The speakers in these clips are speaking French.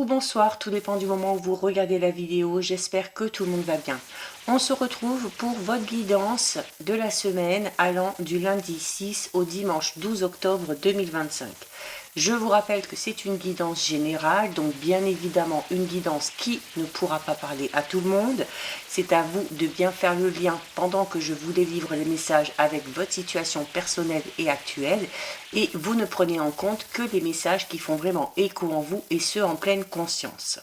bonsoir, tout dépend du moment où vous regardez la vidéo, j'espère que tout le monde va bien. On se retrouve pour votre guidance de la semaine allant du lundi 6 au dimanche 12 octobre 2025. Je vous rappelle que c'est une guidance générale, donc bien évidemment une guidance qui ne pourra pas parler à tout le monde. C'est à vous de bien faire le lien pendant que je vous délivre les messages avec votre situation personnelle et actuelle. Et vous ne prenez en compte que les messages qui font vraiment écho en vous et ce en pleine conscience.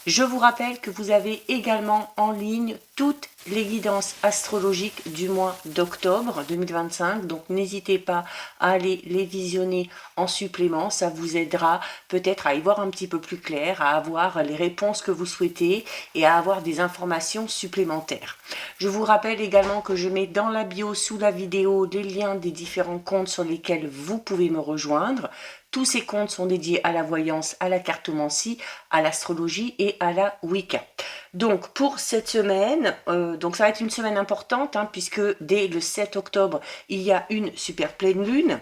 Je vous rappelle que vous avez également en ligne toutes les guidances astrologiques du mois d'octobre 2025. Donc n'hésitez pas à aller les visionner en supplément. Ça vous aidera peut-être à y voir un petit peu plus clair, à avoir les réponses que vous souhaitez et à avoir des informations supplémentaires. Je vous rappelle également que je mets dans la bio sous la vidéo les liens des différents comptes sur lesquels vous pouvez me rejoindre. Tous ces comptes sont dédiés à la voyance, à la cartomancie, à l'astrologie et à la Wicca. Donc pour cette semaine, donc ça va être une semaine importante puisque dès le 7 octobre, il y a une super pleine lune.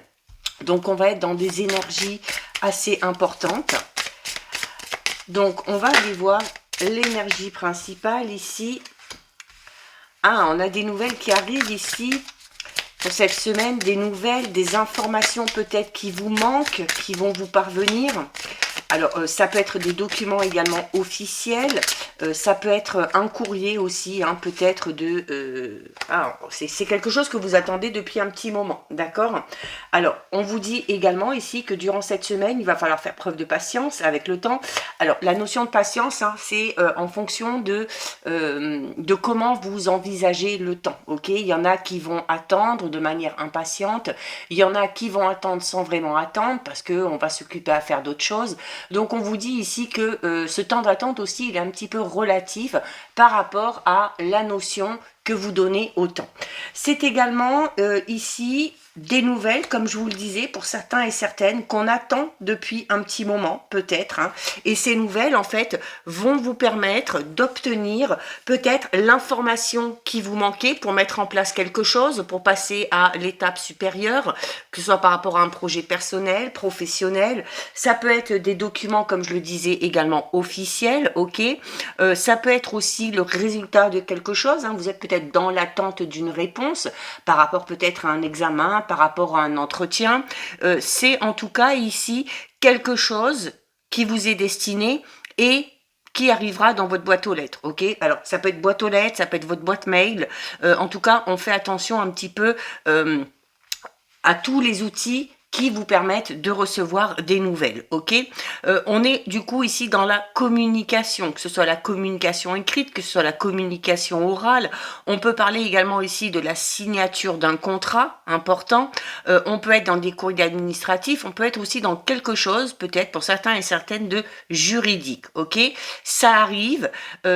Donc on va être dans des énergies assez importantes. Donc on va aller voir l'énergie principale ici. Ah, on a des nouvelles qui arrivent ici. Pour cette semaine, des nouvelles, des informations peut-être qui vous manquent, qui vont vous parvenir. Alors, ça peut être des documents également officiels, ça peut être un courrier aussi, peut-être de... c'est quelque chose que vous attendez depuis un petit moment, d'accord? Alors, on vous dit également ici que durant cette semaine, il va falloir faire preuve de patience avec le temps. Alors, la notion de patience, c'est en fonction de comment vous envisagez le temps, ok? Il y en a qui vont attendre de manière impatiente, il y en a qui vont attendre sans vraiment attendre, parce qu'on va s'occuper à faire d'autres choses. Donc on vous dit ici que ce temps d'attente aussi, il est un petit peu relatif par rapport à la notion que vous donnez au temps. C'est également ici des nouvelles, comme je vous le disais, pour certains et certaines, qu'on attend depuis un petit moment, peut-être. Et ces nouvelles, en fait, vont vous permettre d'obtenir peut-être l'information qui vous manquait pour mettre en place quelque chose, pour passer à l'étape supérieure, que ce soit par rapport à un projet personnel, professionnel. Ça peut être des documents, comme je le disais, également officiels, ok. Ça peut être aussi le résultat de quelque chose. Vous êtes peut-être dans l'attente d'une réponse par rapport peut-être à un examen, par rapport à un entretien. C'est en tout cas ici quelque chose qui vous est destiné et qui arrivera dans votre boîte aux lettres, ok? Alors, ça peut être boîte aux lettres, ça peut être votre boîte mail. En tout cas, on fait attention un petit peu à tous les outils qui vous permettent de recevoir des nouvelles, ok? On est du coup ici dans la communication, que ce soit la communication écrite, que ce soit la communication orale. On peut parler également ici de la signature d'un contrat important. On peut être dans des courriers administratifs, on peut être aussi dans quelque chose, peut-être pour certains et certaines, de juridique, ok? Ça arrive.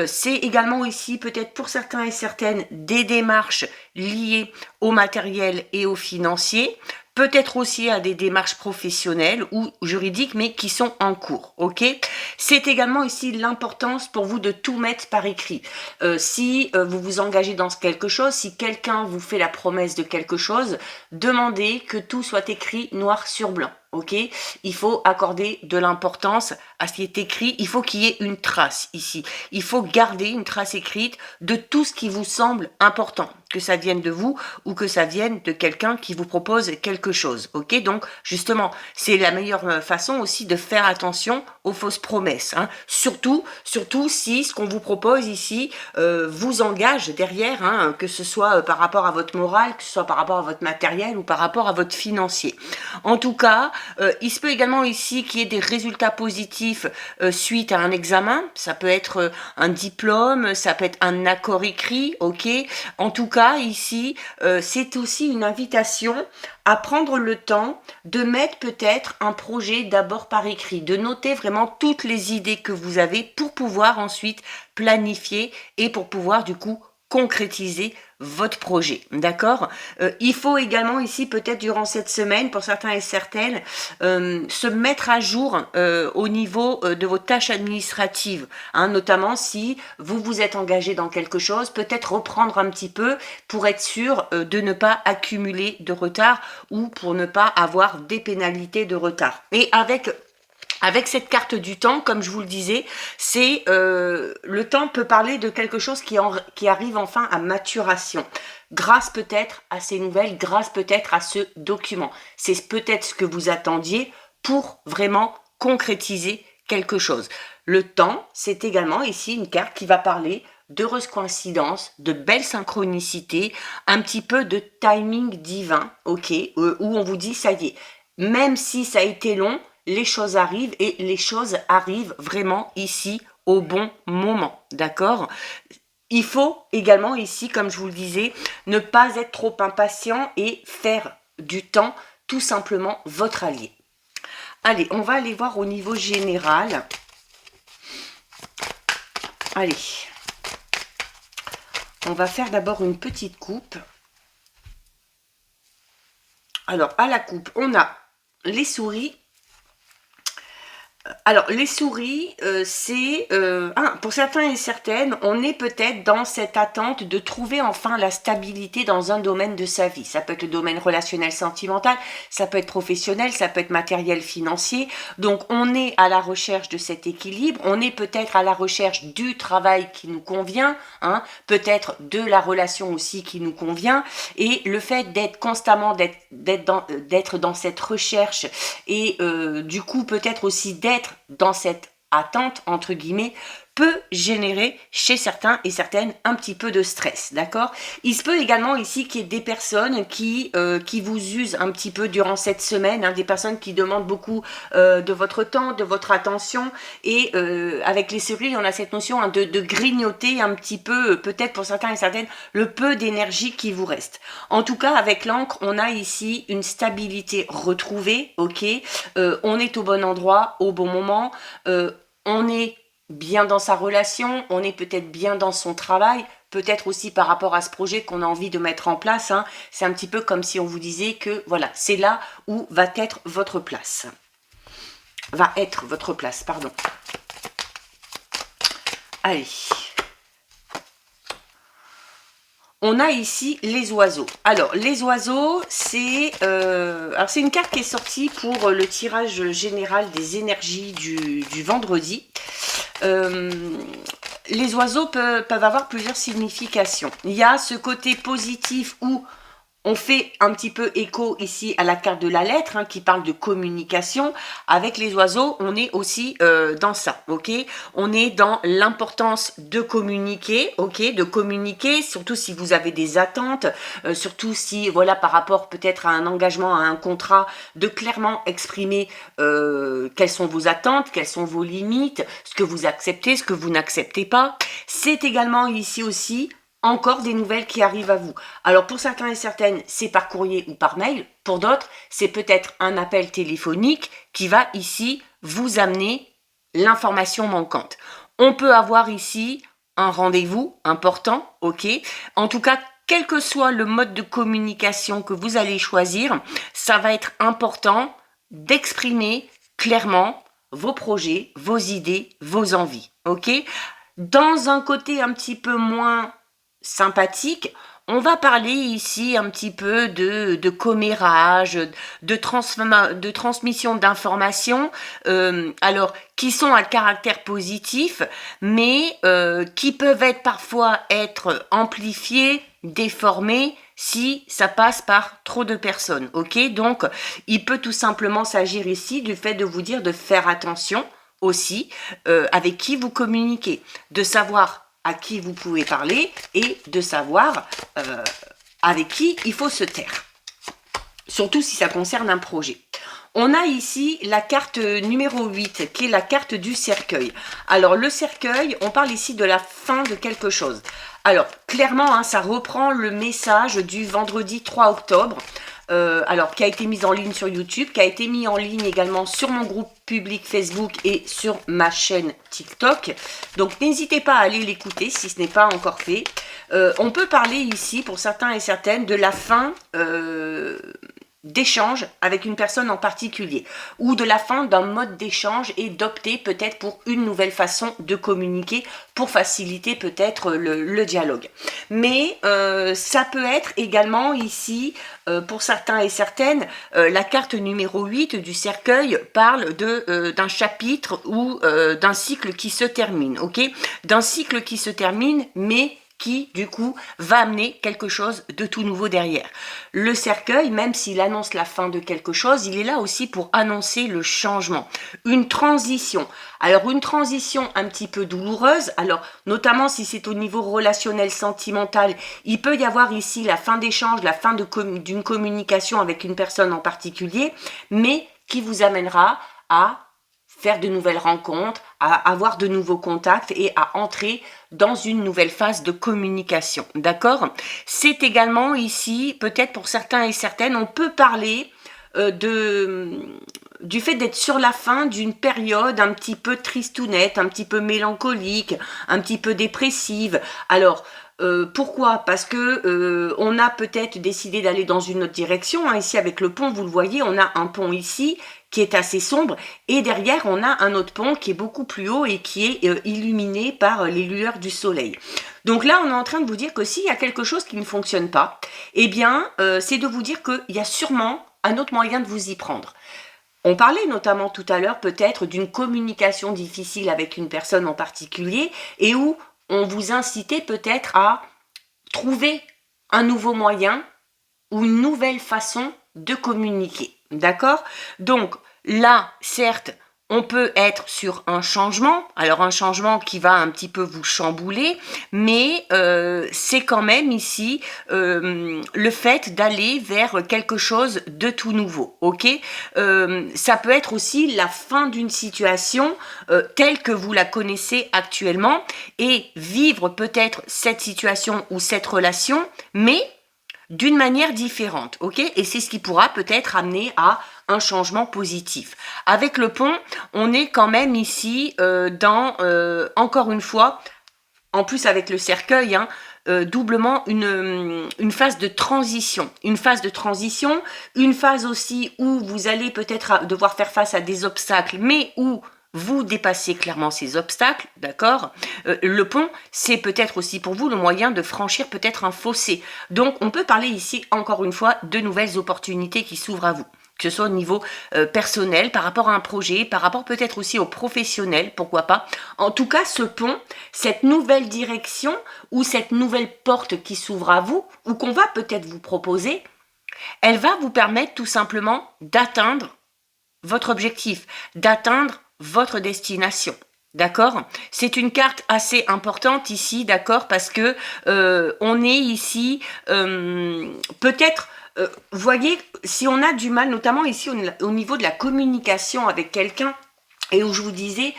C'est également ici, peut-être pour certains et certaines, des démarches liées au matériel et au financier. Peut-être aussi à des démarches professionnelles ou juridiques, mais qui sont en cours, ok? C'est également ici l'importance pour vous de tout mettre par écrit. Si vous vous engagez dans quelque chose, si quelqu'un vous fait la promesse de quelque chose, demandez que tout soit écrit noir sur blanc. Ok, il faut accorder de l'importance à ce qui est écrit. Il faut qu'il y ait une trace ici. Il faut garder une trace écrite de tout ce qui vous semble important, que ça vienne de vous ou que ça vienne de quelqu'un qui vous propose quelque chose. Ok, donc justement, c'est la meilleure façon aussi de faire attention aux fausses promesses. Surtout si ce qu'on vous propose ici vous engage derrière, que ce soit par rapport à votre morale, que ce soit par rapport à votre matériel ou par rapport à votre financier. En tout cas, il se peut également ici qu'il y ait des résultats positifs suite à un examen. Ça peut être un diplôme, ça peut être un accord écrit, ok. En tout cas, ici, c'est aussi une invitation à prendre le temps de mettre peut-être un projet d'abord par écrit, de noter vraiment toutes les idées que vous avez pour pouvoir ensuite planifier et pour pouvoir du coup concrétiser votre projet, d'accord? Il faut également ici peut-être durant cette semaine, pour certains et certaines, se mettre à jour au niveau de vos tâches administratives, notamment si vous vous êtes engagé dans quelque chose, peut-être reprendre un petit peu pour être sûr de ne pas accumuler de retard ou pour ne pas avoir des pénalités de retard. Et avec Avec cette carte du temps, comme je vous le disais, c'est le temps peut parler de quelque chose qui arrive enfin à maturation. Grâce peut-être à ces nouvelles, grâce peut-être à ce document. C'est peut-être ce que vous attendiez pour vraiment concrétiser quelque chose. Le temps, c'est également ici une carte qui va parler d'heureuses coïncidences, de belles synchronicités, un petit peu de timing divin, ok, où on vous dit ça y est, même si ça a été long, les choses arrivent et les choses arrivent vraiment ici au bon moment, d'accord? Il faut également ici, comme je vous le disais, ne pas être trop impatient et faire du temps tout simplement votre allié. Allez, on va aller voir au niveau général. Allez, on va faire d'abord une petite coupe. Alors, à la coupe, on a les souris. Alors, les souris, c'est... pour certains et certaines, on est peut-être dans cette attente de trouver enfin la stabilité dans un domaine de sa vie. Ça peut être le domaine relationnel, sentimental, ça peut être professionnel, ça peut être matériel, financier. Donc, on est à la recherche de cet équilibre. On est peut-être à la recherche du travail qui nous convient, hein, peut-être de la relation aussi qui nous convient. Et le fait d'être constamment, d'être dans cette recherche et du coup, peut-être aussi d'être dans cette attente, entre guillemets, peut générer chez certains et certaines un petit peu de stress, d'accord? Il se peut également ici qu'il y ait des personnes qui vous usent un petit peu durant cette semaine, hein, des personnes qui demandent beaucoup de votre temps, de votre attention, et avec les souris, on a cette notion hein, de grignoter un petit peu, peut-être pour certains et certaines, le peu d'énergie qui vous reste. En tout cas, avec l'encre, on a ici une stabilité retrouvée, ok? On est au bon endroit, au bon moment, on est bien dans sa relation, on est peut-être bien dans son travail, peut-être aussi par rapport à ce projet qu'on a envie de mettre en place. Hein. C'est un petit peu comme si on vous disait que voilà, c'est là où va être votre place. Va être votre place, pardon. Allez. On a ici les oiseaux. Alors, les oiseaux, c'est une carte qui est sortie pour le tirage général des énergies du vendredi. Les oiseaux peuvent avoir plusieurs significations. Il y a ce côté positif où on fait un petit peu écho ici à la carte de la lettre hein, qui parle de communication. Avec les oiseaux, on est aussi dans ça, ok? On est dans l'importance de communiquer, ok? De communiquer, surtout si vous avez des attentes, surtout si, voilà, par rapport peut-être à un engagement, à un contrat, de clairement exprimer quelles sont vos attentes, quelles sont vos limites, ce que vous acceptez, ce que vous n'acceptez pas. C'est également ici aussi encore des nouvelles qui arrivent à vous. Alors pour certains et certaines, c'est par courrier ou par mail. Pour d'autres, c'est peut-être un appel téléphonique qui va ici vous amener l'information manquante. On peut avoir ici un rendez-vous important, ok? En tout cas, quel que soit le mode de communication que vous allez choisir, ça va être important d'exprimer clairement vos projets, vos idées, vos envies, ok? Dans un côté un petit peu moins sympathique, on va parler ici un petit peu de commérage, de transmission d'informations, alors qui sont à caractère positif, mais qui peuvent parfois être amplifiées, déformées, si ça passe par trop de personnes, ok? Donc, il peut tout simplement s'agir ici du fait de vous dire de faire attention aussi avec qui vous communiquez, de savoir à qui vous pouvez parler et de savoir avec qui il faut se taire. Surtout si ça concerne un projet. On a ici la carte numéro 8 qui est la carte du cercueil. Alors le cercueil, on parle ici de la fin de quelque chose. Alors clairement, hein, ça reprend le message du vendredi 3 octobre. Alors qui a été mise en ligne sur YouTube, qui a été mis en ligne également sur mon groupe public Facebook et sur ma chaîne TikTok. Donc n'hésitez pas à aller l'écouter si ce n'est pas encore fait. On peut parler ici pour certains et certaines de la fin d'échange avec une personne en particulier ou de la fin d'un mode d'échange et d'opter peut-être pour une nouvelle façon de communiquer pour faciliter peut-être le dialogue. Mais ça peut être également ici, pour certains et certaines, la carte numéro 8 du cercueil parle d'un chapitre ou d'un cycle qui se termine, ok? D'un cycle qui se termine, mais qui, du coup, va amener quelque chose de tout nouveau derrière. Le cercueil, même s'il annonce la fin de quelque chose, il est là aussi pour annoncer le changement, une transition. Alors, une transition un petit peu douloureuse, alors notamment si c'est au niveau relationnel, sentimental, il peut y avoir ici la fin d'échange, la fin d'une communication avec une personne en particulier, mais qui vous amènera à faire de nouvelles rencontres, à avoir de nouveaux contacts et à entrer dans une nouvelle phase de communication, d'accord? C'est également ici, peut-être pour certains et certaines, on peut parler du fait d'être sur la fin d'une période un petit peu tristounette, un petit peu mélancolique, un petit peu dépressive. Alors, pourquoi? Parce que on a peut-être décidé d'aller dans une autre direction. Hein. Ici, avec le pont, vous le voyez, on a un pont ici qui est assez sombre et derrière, on a un autre pont qui est beaucoup plus haut et qui est illuminé par les lueurs du soleil. Donc là, on est en train de vous dire que s'il y a quelque chose qui ne fonctionne pas, eh bien, c'est de vous dire qu'il y a sûrement un autre moyen de vous y prendre. On parlait notamment tout à l'heure peut-être d'une communication difficile avec une personne en particulier et où on vous incitait peut-être à trouver un nouveau moyen ou une nouvelle façon de communiquer. D'accord? Donc là, certes, on peut être sur un changement, alors un changement qui va un petit peu vous chambouler, mais c'est quand même ici le fait d'aller vers quelque chose de tout nouveau, ok? Ça peut être aussi la fin d'une situation telle que vous la connaissez actuellement et vivre peut-être cette situation ou cette relation, mais d'une manière différente, ok? Et c'est ce qui pourra peut-être amener à un changement positif. Avec le pont, on est quand même ici encore une fois, en plus avec le cercueil, hein, doublement une phase de transition. Une phase de transition, une phase aussi où vous allez peut-être devoir faire face à des obstacles, mais où vous dépassez clairement ces obstacles, d'accord? Le pont, c'est peut-être aussi pour vous le moyen de franchir peut-être un fossé. Donc, on peut parler ici, encore une fois, de nouvelles opportunités qui s'ouvrent à vous. Que ce soit au niveau personnel, par rapport à un projet, par rapport peut-être aussi au professionnel, pourquoi pas. En tout cas, ce pont, cette nouvelle direction ou cette nouvelle porte qui s'ouvre à vous, ou qu'on va peut-être vous proposer, elle va vous permettre tout simplement d'atteindre votre objectif, d'atteindre votre destination. D'accord? C'est une carte assez importante ici, d'accord? Parce que on est ici peut-être, vous voyez, si on a du mal, notamment ici au niveau de la communication avec quelqu'un, et où je vous disais,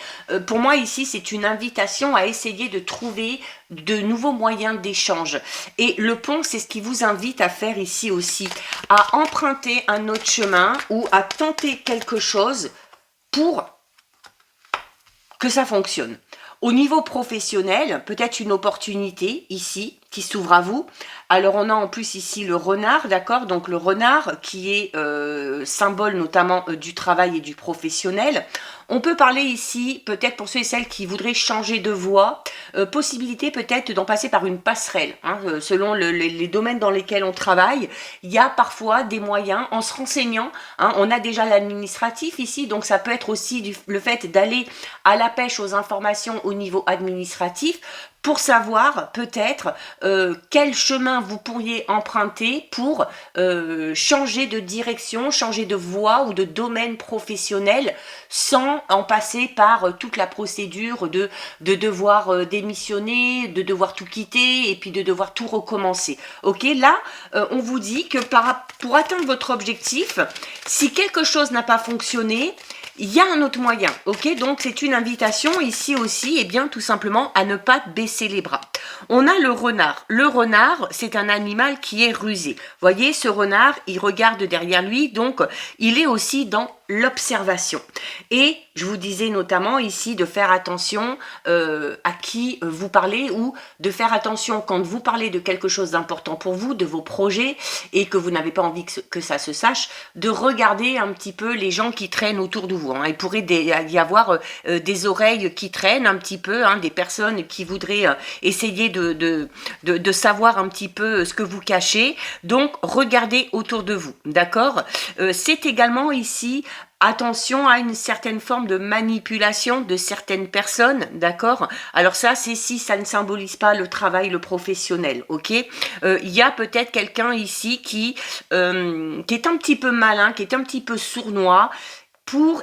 pour moi ici, c'est une invitation à essayer de trouver de nouveaux moyens d'échange. Et le pont, c'est ce qui vous invite à faire ici aussi, à emprunter un autre chemin ou à tenter quelque chose pour que ça fonctionne. Au niveau professionnel, peut-être une opportunité ici qui s'ouvre à vous. Alors on a en plus ici le renard, d'accord? Donc le renard qui est symbole notamment du travail et du professionnel. On peut parler ici, peut-être pour ceux et celles qui voudraient changer de voie, possibilité peut-être d'en passer par une passerelle. Hein, selon les domaines dans lesquels on travaille, il y a parfois des moyens, en se renseignant, hein, on a déjà l'administratif ici, donc ça peut être aussi le fait d'aller à la pêche aux informations au niveau administratif, pour savoir peut-être quel chemin vous pourriez emprunter pour changer de direction, changer de voie ou de domaine professionnel sans en passer par toute la procédure de devoir démissionner, de devoir tout quitter et puis de devoir tout recommencer. Ok, là, on vous dit que pour atteindre votre objectif, si quelque chose n'a pas fonctionné, il y a un autre moyen, ok? Donc, c'est une invitation ici aussi, et bien tout simplement à ne pas baisser les bras. On a le renard. Le renard, c'est un animal qui est rusé. Voyez, ce renard, il regarde derrière lui, donc il est aussi dans l'observation. Et je vous disais notamment ici de faire attention à qui vous parlez, ou de faire attention quand vous parlez de quelque chose d'important pour vous, de vos projets, et que vous n'avez pas envie que ça se sache, de regarder un petit peu les gens qui traînent autour de vous. Hein. Il pourrait y avoir des oreilles qui traînent un petit peu, hein, des personnes qui voudraient essayer de savoir un petit peu ce que vous cachez. Donc, regardez autour de vous, d'accord ? C'est également ici attention à une certaine forme de manipulation de certaines personnes, d'accord? Alors ça, c'est si ça ne symbolise pas le travail, le professionnel, ok? Il y a peut-être quelqu'un ici qui est un petit peu malin, qui est un petit peu sournois,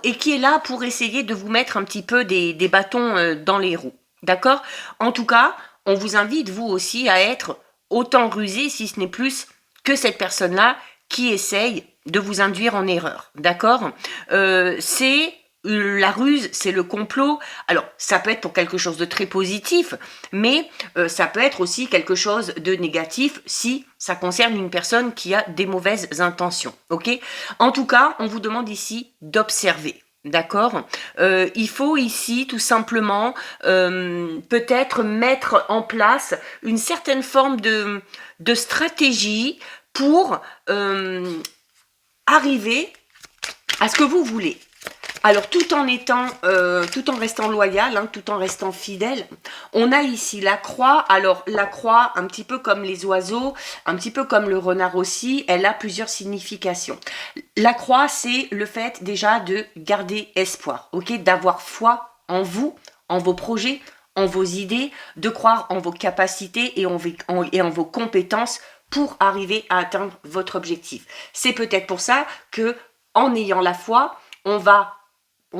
et qui est là pour essayer de vous mettre un petit peu des bâtons dans les roues, d'accord? En tout cas, on vous invite, vous aussi, à être autant rusé, si ce n'est plus, que cette personne-là qui essaye de vous induire en erreur, d'accord? C'est la ruse, c'est le complot. Alors, ça peut être pour quelque chose de très positif, mais ça peut être aussi quelque chose de négatif si ça concerne une personne qui a des mauvaises intentions, ok? En tout cas, on vous demande ici d'observer. D'accord. Il faut ici tout simplement peut-être mettre en place une certaine forme de stratégie pour arriver à ce que vous voulez. Alors tout en restant loyal, hein, tout en restant fidèle, on a ici la croix. Alors la croix, un petit peu comme les oiseaux, un petit peu comme le renard aussi, elle a plusieurs significations. La croix, c'est le fait déjà de garder espoir, ok, d'avoir foi en vous, en vos projets, en vos idées, de croire en vos capacités et en vos compétences pour arriver à atteindre votre objectif. C'est peut-être pour ça que, en ayant la foi, on ne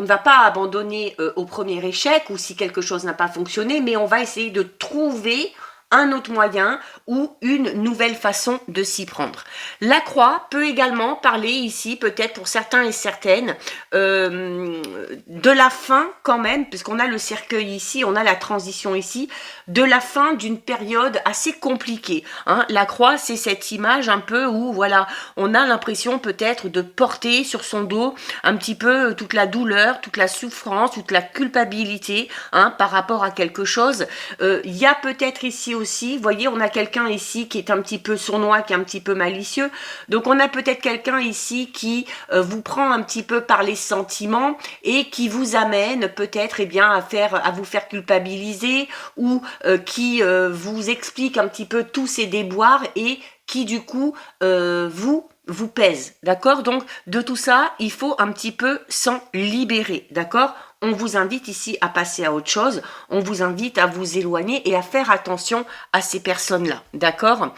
va pas abandonner au premier échec ou si quelque chose n'a pas fonctionné, mais on va essayer de trouver un autre moyen ou une nouvelle façon de s'y prendre. La croix peut également parler ici, peut-être pour certains et certaines, de la fin quand même, puisqu'on a le cercueil ici, on a la transition ici, de la fin d'une période assez compliquée. Hein. La croix, c'est cette image un peu où, voilà, on a l'impression peut-être de porter sur son dos un petit peu toute la douleur, toute la souffrance, toute la culpabilité, hein, par rapport à quelque chose. Il y a peut-être ici aussi, vous voyez, on a quelqu'un ici qui est un petit peu sournois, qui est un petit peu malicieux. Donc on a peut-être quelqu'un ici qui vous prend un petit peu par les sentiments et qui vous amène peut-être à vous faire culpabiliser, ou qui vous explique un petit peu tous ses déboires et qui du coup vous pèse, d'accord? Donc de tout ça, il faut un petit peu s'en libérer, d'accord? On vous invite ici à passer à autre chose, on vous invite à vous éloigner et à faire attention à ces personnes-là, d'accord?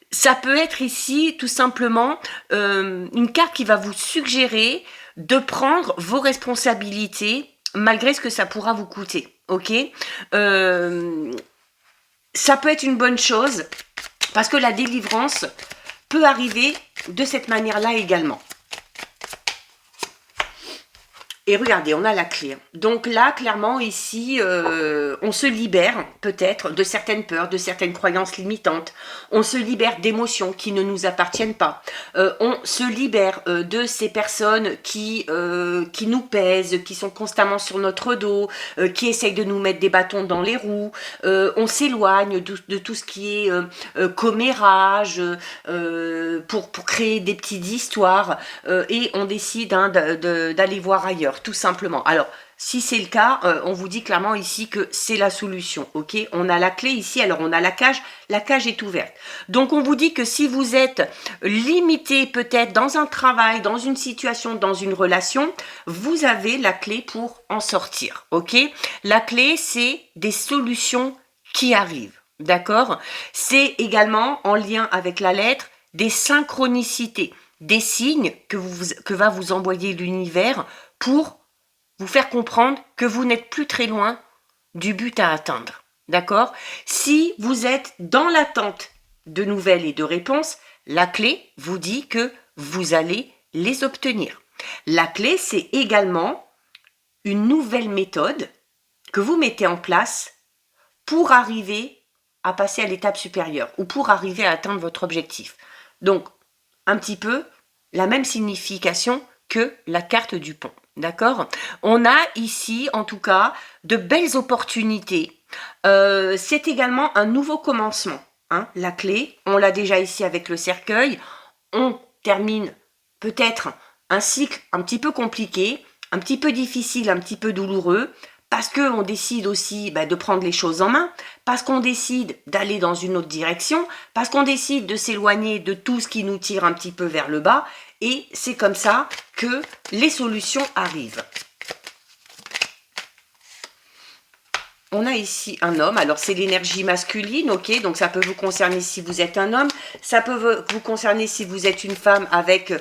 Ça peut être ici tout simplement une carte qui va vous suggérer de prendre vos responsabilités malgré ce que ça pourra vous coûter, ok? Ça peut être une bonne chose parce que la délivrance peut arriver de cette manière-là également. Et regardez, on a la clé. Donc là, clairement, ici, on se libère peut-être de certaines peurs, de certaines croyances limitantes. On se libère d'émotions qui ne nous appartiennent pas. On se libère de ces personnes qui nous pèsent, qui sont constamment sur notre dos, qui essayent de nous mettre des bâtons dans les roues. On s'éloigne de tout ce qui est commérage pour créer des petites histoires et on décide d'aller voir ailleurs. Tout simplement. Alors, si c'est le cas, on vous dit clairement ici que c'est la solution, ok? On a la clé ici, alors on a la cage est ouverte. Donc, on vous dit que si vous êtes limité peut-être dans un travail, dans une situation, dans une relation, vous avez la clé pour en sortir, ok? La clé, c'est des solutions qui arrivent, d'accord? C'est également en lien avec la lettre des synchronicités, des signes que va vous envoyer l'univers pour vous faire comprendre que vous n'êtes plus très loin du but à atteindre. D'accord? Si vous êtes dans l'attente de nouvelles et de réponses, la clé vous dit que vous allez les obtenir. La clé, c'est également une nouvelle méthode que vous mettez en place pour arriver à passer à l'étape supérieure ou pour arriver à atteindre votre objectif. Donc, un petit peu, la même signification que la carte du pont. D'accord? On a ici, en tout cas, de belles opportunités. C'est également un nouveau commencement. Hein, la clé, on l'a déjà ici avec le cercueil. On termine peut-être un cycle un petit peu compliqué, un petit peu difficile, un petit peu douloureux, parce qu'on décide aussi de prendre les choses en main, parce qu'on décide d'aller dans une autre direction, parce qu'on décide de s'éloigner de tout ce qui nous tire un petit peu vers le bas, et c'est comme ça que les solutions arrivent. On a ici un homme, alors c'est l'énergie masculine, ok, donc ça peut vous concerner si vous êtes un homme, ça peut vous concerner si vous êtes une femme avec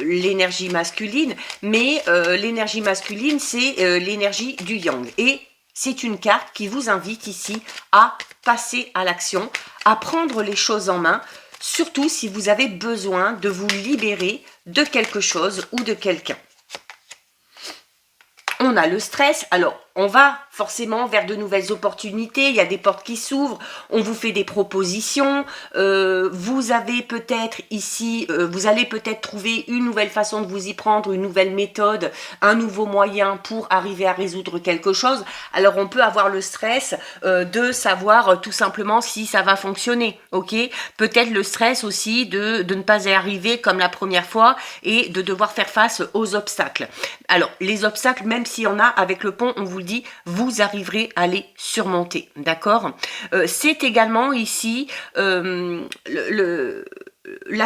l'énergie masculine, mais l'énergie masculine c'est l'énergie du yang, et c'est une carte qui vous invite ici à passer à l'action, à prendre les choses en main, surtout si vous avez besoin de vous libérer de quelque chose ou de quelqu'un. On a le stress, alors on va forcément vers de nouvelles opportunités, il y a des portes qui s'ouvrent, on vous fait des propositions, vous avez peut-être ici, vous allez peut-être trouver une nouvelle façon de vous y prendre, une nouvelle méthode, un nouveau moyen pour arriver à résoudre quelque chose. Alors on peut avoir le stress de savoir tout simplement si ça va fonctionner, ok? Peut-être le stress aussi de ne pas y arriver comme la première fois et de devoir faire face aux obstacles. Alors les obstacles, même s'il y en a avec le pont, on vous dit, vous arriverez à les surmonter, d'accord? C'est également ici la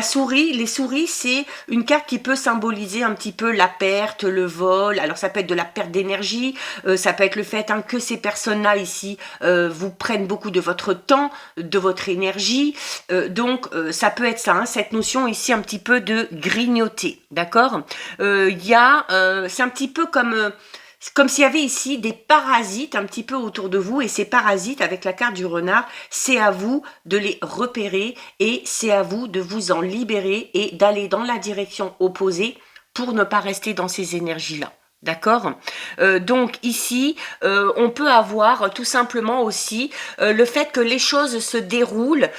souris, les souris, c'est une carte qui peut symboliser un petit peu la perte, le vol. Alors ça peut être de la perte d'énergie, ça peut être le fait que ces personnes-là ici vous prennent beaucoup de votre temps, de votre énergie. Donc ça peut être ça, hein, cette notion ici un petit peu de grignoter, d'accord? C'est un petit peu comme s'il y avait ici des parasites un petit peu autour de vous, et ces parasites avec la carte du renard, c'est à vous de les repérer et c'est à vous de vous en libérer et d'aller dans la direction opposée pour ne pas rester dans ces énergies-là. D'accord? Donc ici, on peut avoir tout simplement aussi le fait que les choses se déroulent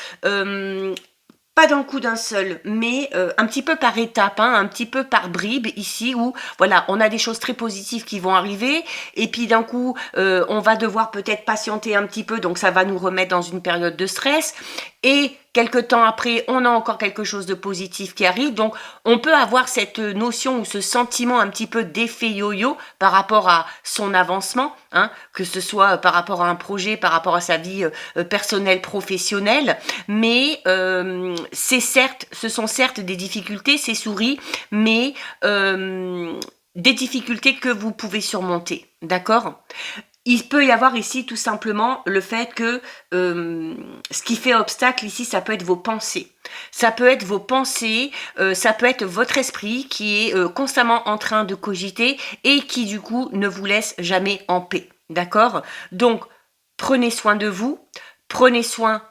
pas d'un coup d'un seul, mais un petit peu par étapes, hein, un petit peu par bribes ici où voilà, on a des choses très positives qui vont arriver et puis d'un coup on va devoir peut-être patienter un petit peu, donc ça va nous remettre dans une période de stress et quelque temps après on a encore quelque chose de positif qui arrive, donc on peut avoir cette notion ou ce sentiment un petit peu d'effet yo-yo par rapport à son avancement, hein, que ce soit par rapport à un projet, par rapport à sa vie personnelle, professionnelle, mais ce sont certes des difficultés, ces souris, mais des difficultés que vous pouvez surmonter, d'accord? Il peut y avoir ici tout simplement le fait que ce qui fait obstacle ici, ça peut être vos pensées. Ça peut être vos pensées, ça peut être votre esprit qui est constamment en train de cogiter et qui du coup ne vous laisse jamais en paix, d'accord? Donc, prenez soin de vous, prenez soin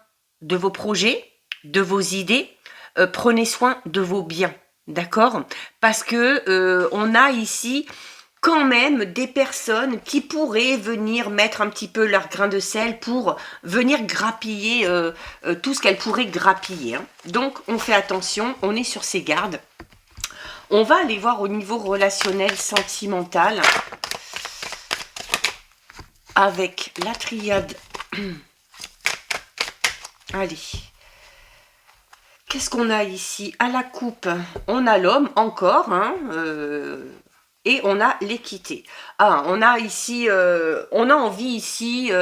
de vos projets, de vos idées, prenez soin de vos biens, d'accord? Parce que on a ici quand même des personnes qui pourraient venir mettre un petit peu leur grain de sel pour venir grappiller tout ce qu'elles pourraient grappiller. Hein. Donc on fait attention, on est sur ses gardes. On va aller voir au niveau relationnel, sentimental, avec la triade. Allez. Qu'est-ce qu'on a ici? À la coupe, on a l'homme encore, hein, et on a l'équité. Ah, on a ici, on a envie ici,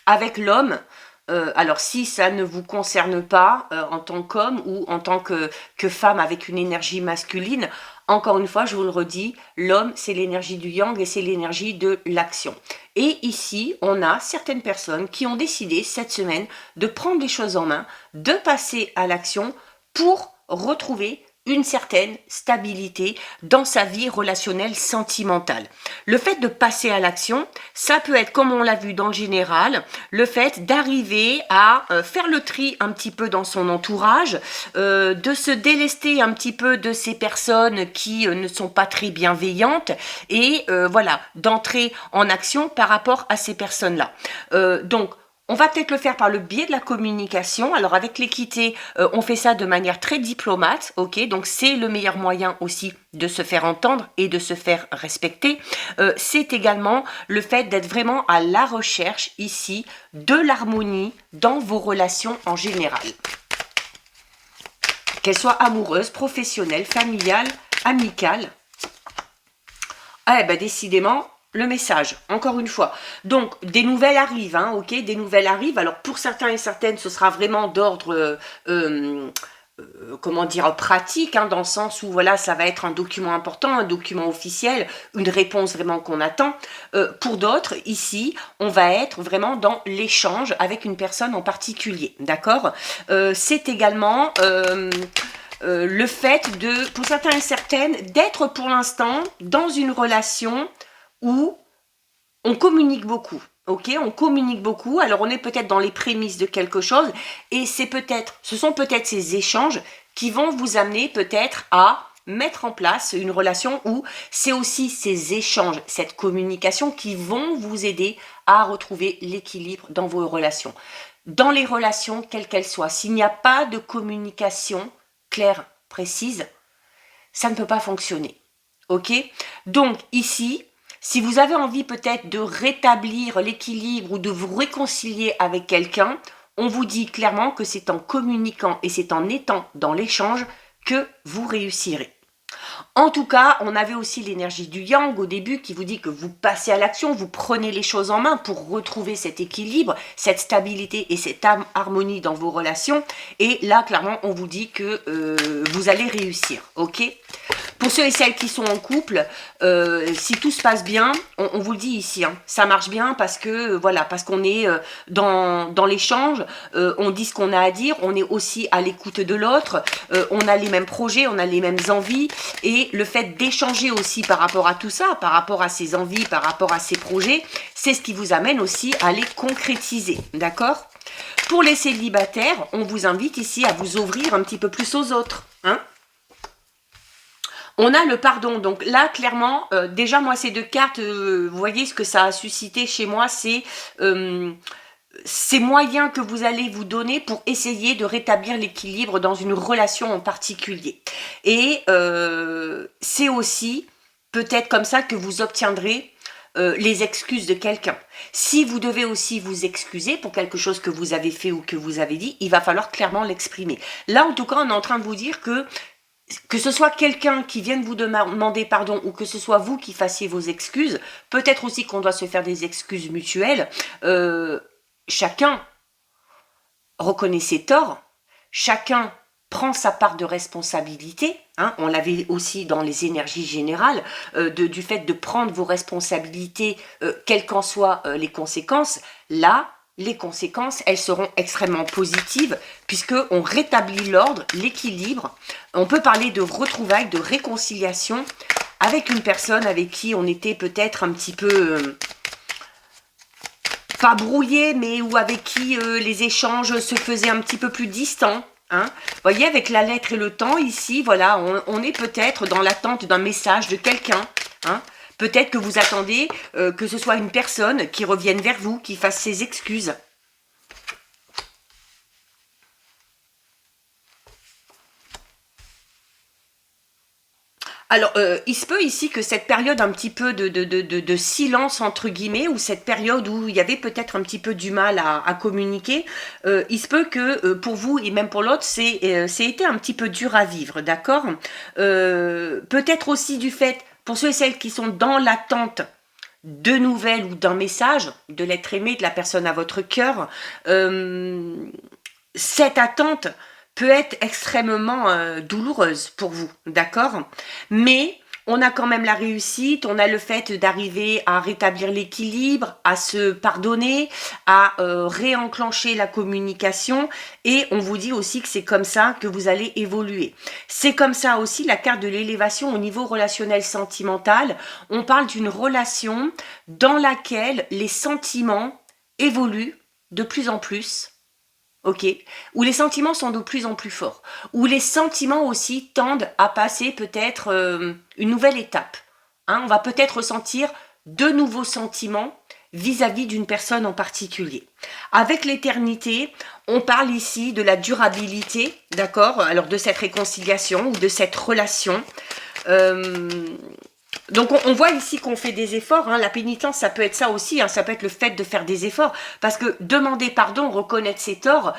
avec l'homme, alors si ça ne vous concerne pas en tant qu'homme ou en tant que femme avec une énergie masculine, encore une fois, je vous le redis, l'homme c'est l'énergie du yang et c'est l'énergie de l'action. Et ici, on a certaines personnes qui ont décidé cette semaine de prendre les choses en main, de passer à l'action pour retrouver une certaine stabilité dans sa vie relationnelle sentimentale. Le fait de passer à l'action, ça peut être, comme on l'a vu dans le général, le fait d'arriver à faire le tri un petit peu dans son entourage, de se délester un petit peu de ces personnes qui ne sont pas très bienveillantes et voilà, d'entrer en action par rapport à ces personnes-là. Donc, On va peut-être le faire par le biais de la communication. Alors avec l'équité, on fait ça de manière très diplomate, ok? Donc c'est le meilleur moyen aussi de se faire entendre et de se faire respecter. C'est également le fait d'être vraiment à la recherche ici de l'harmonie dans vos relations en général. Qu'elles soient amoureuses, professionnelles, familiales, amicales. Ah ben décidément, le message, encore une fois. Donc, des nouvelles arrivent, hein, ok? Des nouvelles arrivent. Alors, pour certains et certaines, ce sera vraiment d'ordre, comment dire, pratique, hein, dans le sens où, voilà, ça va être un document important, un document officiel, une réponse vraiment qu'on attend. Pour d'autres, ici, on va être vraiment dans l'échange avec une personne en particulier, d'accord? C'est également... le fait de, pour certains et certaines, d'être pour l'instant dans une relation où on communique beaucoup. Ok, on communique beaucoup. Alors on est peut-être dans les prémices de quelque chose, et ce sont peut-être ces échanges qui vont vous amener peut-être à mettre en place une relation où c'est aussi ces échanges, cette communication qui vont vous aider à retrouver l'équilibre dans vos relations. Dans les relations, quelles qu'elles soient, s'il n'y a pas de communication claire, précise, ça ne peut pas fonctionner. Ok? Donc ici, si vous avez envie peut-être de rétablir l'équilibre ou de vous réconcilier avec quelqu'un, on vous dit clairement que c'est en communiquant et c'est en étant dans l'échange que vous réussirez. En tout cas, on avait aussi l'énergie du yang au début qui vous dit que vous passez à l'action, vous prenez les choses en main pour retrouver cet équilibre, cette stabilité et cette harmonie dans vos relations. Et là, clairement, on vous dit que vous allez réussir, ok ? Pour ceux et celles qui sont en couple, si tout se passe bien, on vous le dit ici, hein, ça marche bien parce que voilà, parce qu'on est dans l'échange, on dit ce qu'on a à dire, on est aussi à l'écoute de l'autre, on a les mêmes projets, on a les mêmes envies, et le fait d'échanger aussi par rapport à tout ça, par rapport à ses envies, par rapport à ses projets, c'est ce qui vous amène aussi à les concrétiser, d'accord ? Pour les célibataires, on vous invite ici à vous ouvrir un petit peu plus aux autres, hein ? On a le pardon, donc là clairement, déjà moi ces deux cartes, vous voyez ce que ça a suscité chez moi, c'est ces moyens que vous allez vous donner pour essayer de rétablir l'équilibre dans une relation en particulier. Et c'est aussi peut-être comme ça que vous obtiendrez les excuses de quelqu'un. Si vous devez aussi vous excuser pour quelque chose que vous avez fait ou que vous avez dit, il va falloir clairement l'exprimer. Là en tout cas on est en train de vous dire que ce soit quelqu'un qui vienne vous demander pardon ou que ce soit vous qui fassiez vos excuses, peut-être aussi qu'on doit se faire des excuses mutuelles, chacun reconnaît ses torts, chacun prend sa part de responsabilité, hein, on l'avait aussi dans les énergies générales, du fait de prendre vos responsabilités, quelles qu'en soient les conséquences, là, les conséquences, elles seront extrêmement positives puisqu'on rétablit l'ordre, l'équilibre. On peut parler de retrouvailles, de réconciliation avec une personne avec qui on était peut-être un petit peu... pas brouillé, mais ou avec qui les échanges se faisaient un petit peu plus distants. Hein. Vous voyez, avec la lettre et le temps, ici, voilà, on est peut-être dans l'attente d'un message de quelqu'un. Hein. Peut-être que vous attendez que ce soit une personne qui revienne vers vous, qui fasse ses excuses. Alors, il se peut ici que cette période un petit peu de silence, entre guillemets, ou cette période où il y avait peut-être un petit peu du mal à communiquer, il se peut que pour vous et même pour l'autre, c'est été un petit peu dur à vivre, d'accord ? Peut-être aussi du fait, pour ceux et celles qui sont dans l'attente de nouvelles ou d'un message, de l'être aimé, de la personne à votre cœur, cette attente peut être extrêmement douloureuse pour vous, d'accord? Mais on a quand même la réussite, on a le fait d'arriver à rétablir l'équilibre, à se pardonner, à réenclencher la communication, et on vous dit aussi que c'est comme ça que vous allez évoluer. C'est comme ça aussi la carte de l'élévation au niveau relationnel sentimental. On parle d'une relation dans laquelle les sentiments évoluent de plus en plus, ok, où les sentiments sont de plus en plus forts, où les sentiments aussi tendent à passer peut-être une nouvelle étape. Hein, on va peut-être ressentir de nouveaux sentiments vis-à-vis d'une personne en particulier. Avec l'éternité, on parle ici de la durabilité, d'accord? Alors de cette réconciliation ou de cette relation. Donc on voit ici qu'on fait des efforts, hein. La pénitence ça peut être ça aussi, hein. Ça peut être le fait de faire des efforts, parce que demander pardon, reconnaître ses torts,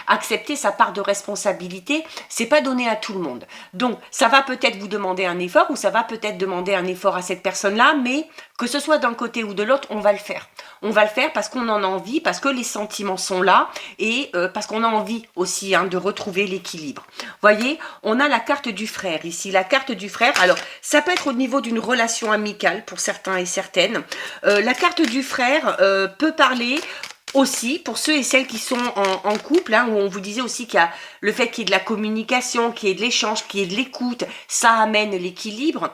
accepter sa part de responsabilité, c'est pas donné à tout le monde. Donc ça va peut-être vous demander un effort, ou ça va peut-être demander un effort à cette personne-là, mais que ce soit d'un côté ou de l'autre, on va le faire. On va le faire parce qu'on en a envie, parce que les sentiments sont là, et parce qu'on a envie aussi, hein, de retrouver l'équilibre. Voyez, on a la carte du frère ici, la carte du frère. Alors ça peut être au niveau d'une relation amicale pour certains et certaines. La carte du frère peut parler aussi pour ceux et celles qui sont en couple, hein, où on vous disait aussi qu'il y a le fait qu'il y ait de la communication, qu'il y ait de l'échange, qu'il y ait de l'écoute, ça amène l'équilibre.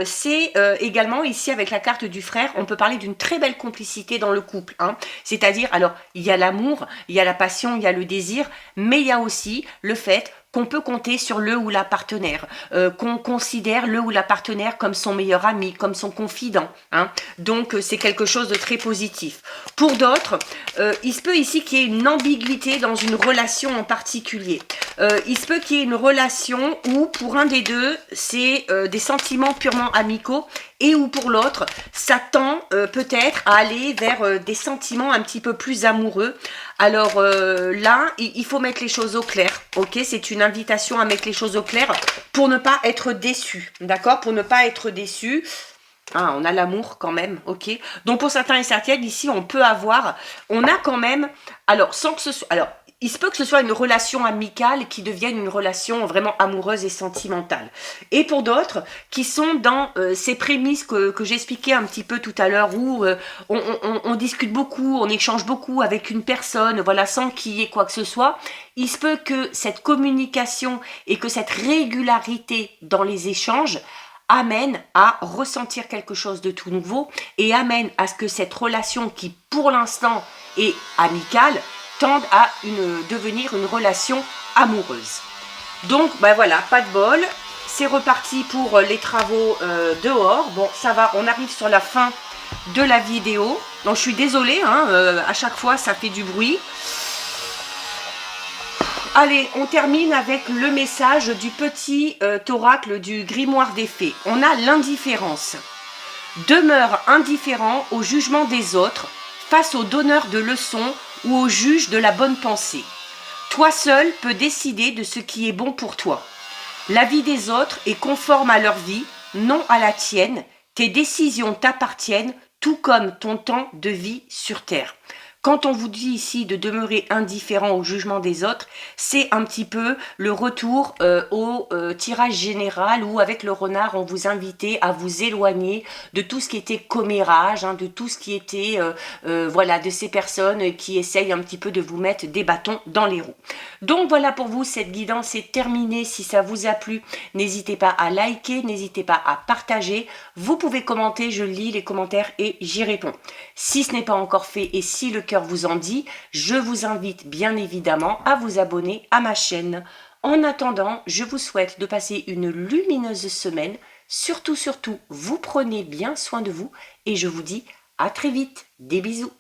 C'est également ici avec la carte du frère, on peut parler d'une très belle complicité dans le couple, hein. C'est-à-dire, alors il y a l'amour, il y a la passion, il y a le désir, mais il y a aussi le fait qu'on peut compter sur le ou la partenaire, qu'on considère le ou la partenaire comme son meilleur ami, comme son confident, hein. Donc c'est quelque chose de très positif. Pour d'autres, il se peut ici qu'il y ait une ambiguïté dans une relation en particulier. Il se peut qu'il y ait une relation où pour un des deux, c'est des sentiments purement amicaux, et où pour l'autre, ça tend peut-être à aller vers des sentiments un petit peu plus amoureux. Alors là, il faut mettre les choses au clair, ok? C'est une invitation à mettre les choses au clair pour ne pas être déçu, d'accord? Pour ne pas être déçu. Ah, on a l'amour quand même, ok? Donc pour certains et certaines, ici, on a quand même, alors sans que ce soit, alors il se peut que ce soit une relation amicale qui devienne une relation vraiment amoureuse et sentimentale. Et pour d'autres qui sont dans ces prémices que j'expliquais un petit peu tout à l'heure, où on discute beaucoup, on échange beaucoup avec une personne, voilà, sans qu'il y ait quoi que ce soit, il se peut que cette communication et que cette régularité dans les échanges amène à ressentir quelque chose de tout nouveau et amène à ce que cette relation qui pour l'instant est amicale tendent à devenir une relation amoureuse. Donc ben voilà, pas de bol, c'est reparti pour les travaux dehors. Bon, ça va, on arrive sur la fin de la vidéo, donc je suis désolée, hein, à chaque fois ça fait du bruit. Allez, on termine avec le message du petit oracle du grimoire des fées. On a l'indifférence. Demeure indifférent au jugement des autres, face aux donneurs de leçons ou aux juges de la bonne pensée. Toi seul peux décider de ce qui est bon pour toi. La vie des autres est conforme à leur vie, non à la tienne. Tes décisions t'appartiennent, tout comme ton temps de vie sur terre. Quand on vous dit ici de demeurer indifférent au jugement des autres, c'est un petit peu le retour au tirage général où avec le renard, on vous invitait à vous éloigner de tout ce qui était commérage, hein, de tout ce qui était, voilà, de ces personnes qui essayent un petit peu de vous mettre des bâtons dans les roues. Donc voilà pour vous, cette guidance est terminée. Si ça vous a plu, n'hésitez pas à liker, n'hésitez pas à partager. Vous pouvez commenter, je lis les commentaires et j'y réponds. Si ce n'est pas encore fait et si le cœur vous en dit, je vous invite bien évidemment à vous abonner à ma chaîne. En attendant, je vous souhaite de passer une lumineuse semaine. Surtout, vous prenez bien soin de vous et je vous dis à très vite. Des bisous.